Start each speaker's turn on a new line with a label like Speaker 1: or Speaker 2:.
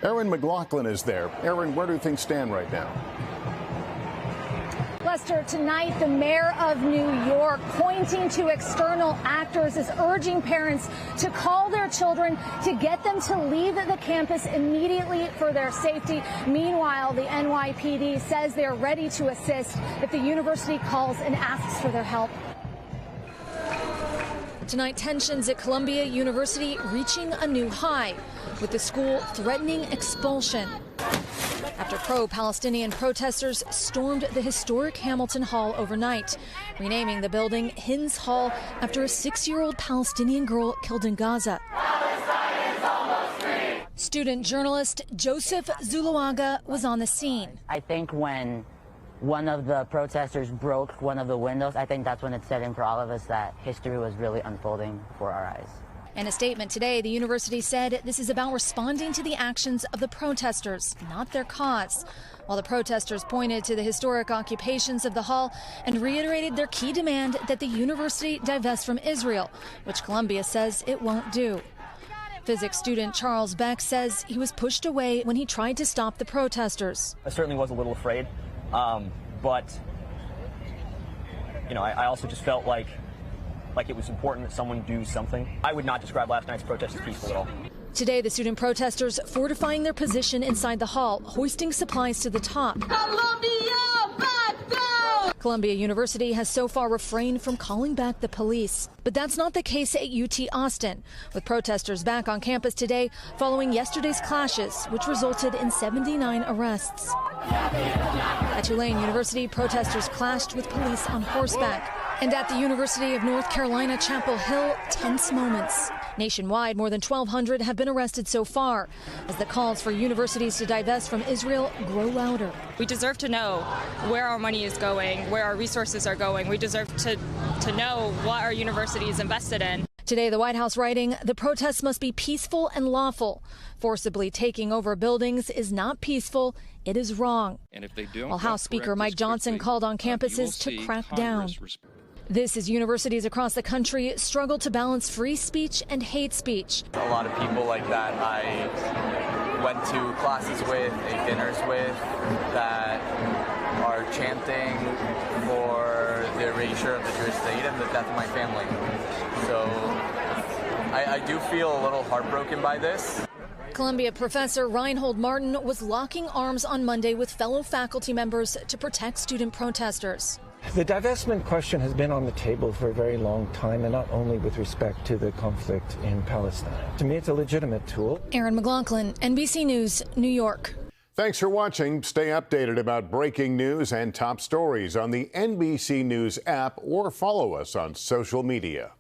Speaker 1: Erin McLaughlin is there. Erin, where do things stand right now?
Speaker 2: Lester, tonight the mayor of New York, pointing to external actors, is urging parents to call their children to get them to leave the campus immediately for their safety. Meanwhile, the NYPD says they're ready to assist if the university calls and asks for their help. Tonight, tensions at Columbia University reaching a new high, with the school threatening expulsion after pro-Palestinian protesters stormed the historic Hamilton Hall overnight, renaming the building Hins Hall after a 6-year-old Palestinian girl killed in Gaza. Student journalist Joseph Zuluaga was on the scene.
Speaker 3: I think when one of the protesters broke one of the windows, I think that's when it set in for all of us that history was really unfolding for our eyes.
Speaker 2: In a statement today, the university said this is about responding to the actions of the protesters, not their cause. While the protesters pointed to the historic occupations of the hall and reiterated their key demand that the university divest from Israel, which Columbia says it won't do. Physics student Charles Beck says he was pushed away when he tried to stop the protesters.
Speaker 4: I certainly was a little afraid, but I also just felt like it was important that someone do something. I would not describe last night's protest as peaceful at all.
Speaker 2: Today, the student protesters fortifying their position inside the hall, hoisting supplies to the top. Columbia University has so far refrained from calling back the police. But that's not the case at UT Austin, with protesters back on campus today following yesterday's clashes, which resulted in 79 arrests. At Tulane University, protesters clashed with police on horseback. And at the University of North Carolina, Chapel Hill, tense moments. Nationwide, more than 1,200 have been arrested so far, as the calls for universities to divest from Israel grow louder.
Speaker 5: We deserve to know where our money is going, where our resources are going. We deserve to know what our university is invested in.
Speaker 2: Today, the White House writing, the protests must be peaceful and lawful. Forcibly taking over buildings is not peaceful, it is wrong.
Speaker 6: And if they don't,
Speaker 2: while House Speaker Mike Johnson called on campuses to crack down. This as universities across the country struggle to balance free speech and hate speech.
Speaker 7: A lot of people like that I went to classes with, ate dinners with, that are chanting for the erasure of the Jewish state and the death of my family. So I do feel a little heartbroken by this.
Speaker 2: Columbia professor Reinhold Martin was locking arms on Monday with fellow faculty members to protect student protesters.
Speaker 8: The divestment question has been on the table for a very long time, and not only with respect to the conflict in Palestine. To me, it's a legitimate tool.
Speaker 2: Erin McLaughlin, NBC News, New York.
Speaker 1: Thanks for watching. Stay updated about breaking news and top stories on the NBC News app or follow us on social media.